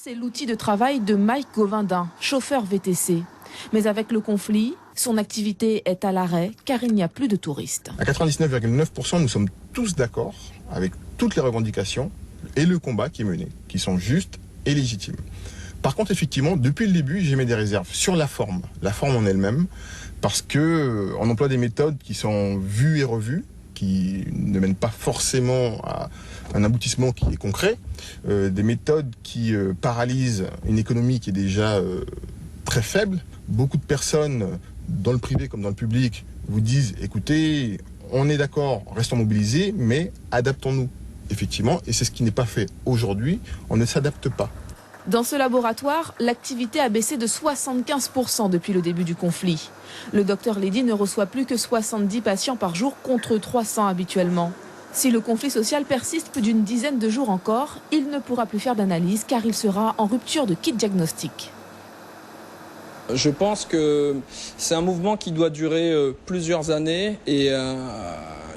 c'est l'outil de travail de Mike Govindin, chauffeur VTC. Mais avec le conflit, son activité est à l'arrêt car il n'y a plus de touristes. À 99,9%, nous sommes tous d'accord avec toutes les revendications et le combat qui est mené, qui sont justes et légitimes. Par contre, effectivement, depuis le début, j'ai mis des réserves sur la forme en elle-même, parce qu'on emploie des méthodes qui sont vues et revues, qui ne mènent pas forcément à un aboutissement qui est concret, des méthodes qui paralysent une économie qui est déjà très faible. Beaucoup de personnes, dans le privé comme dans le public, vous disent « écoutez, on est d'accord, restons mobilisés, mais adaptons-nous ». Effectivement, et c'est ce qui n'est pas fait aujourd'hui, on ne s'adapte pas. Dans ce laboratoire, l'activité a baissé de 75% depuis le début du conflit. Le docteur Ledy ne reçoit plus que 70 patients par jour contre 300 habituellement. Si le conflit social persiste plus d'une dizaine de jours encore, il ne pourra plus faire d'analyse car il sera en rupture de kit diagnostic. Je pense que c'est un mouvement qui doit durer plusieurs années et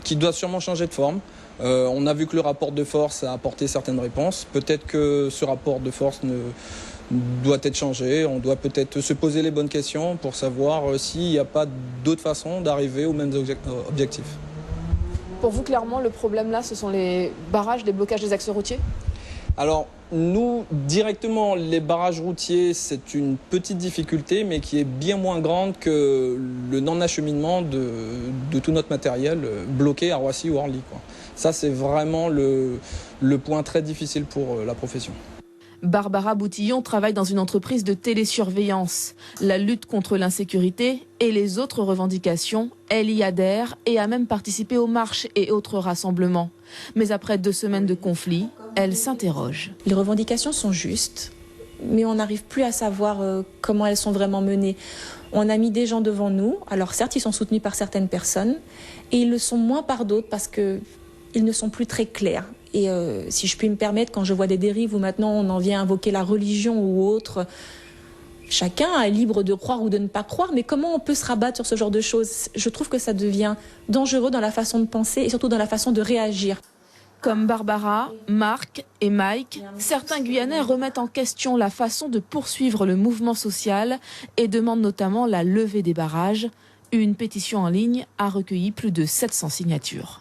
qui doit sûrement changer de forme. On a vu que le rapport de force a apporté certaines réponses. Peut-être que ce rapport de force doit être changé. On doit peut-être se poser les bonnes questions pour savoir s'il n'y a pas d'autre façon d'arriver aux mêmes objectifs. Pour vous, clairement, le problème là, ce sont les barrages, les blocages des axes routiers ? Alors, nous, directement, les barrages routiers, c'est une petite difficulté, mais qui est bien moins grande que le non-acheminement de tout notre matériel bloqué à Roissy ou Orly, quoi. Ça, c'est vraiment le point très difficile pour la profession. Barbara Boutillon travaille dans une entreprise de télésurveillance. La lutte contre l'insécurité et les autres revendications, elle y adhère et a même participé aux marches et autres rassemblements. Mais après 2 semaines de conflit, elle s'interroge. Les revendications sont justes, mais on n'arrive plus à savoir comment elles sont vraiment menées. On a mis des gens devant nous, alors certes ils sont soutenus par certaines personnes, et ils le sont moins par d'autres parce qu'ils ne sont plus très clairs. Et si je puis me permettre, quand je vois des dérives où maintenant on en vient invoquer la religion ou autre, chacun est libre de croire ou de ne pas croire, mais comment on peut se rabattre sur ce genre de choses? Je trouve que ça devient dangereux dans la façon de penser et surtout dans la façon de réagir. Comme Barbara, Marc et Mike, certains Guyanais remettent en question la façon de poursuivre le mouvement social et demandent notamment la levée des barrages. Une pétition en ligne a recueilli plus de 700 signatures.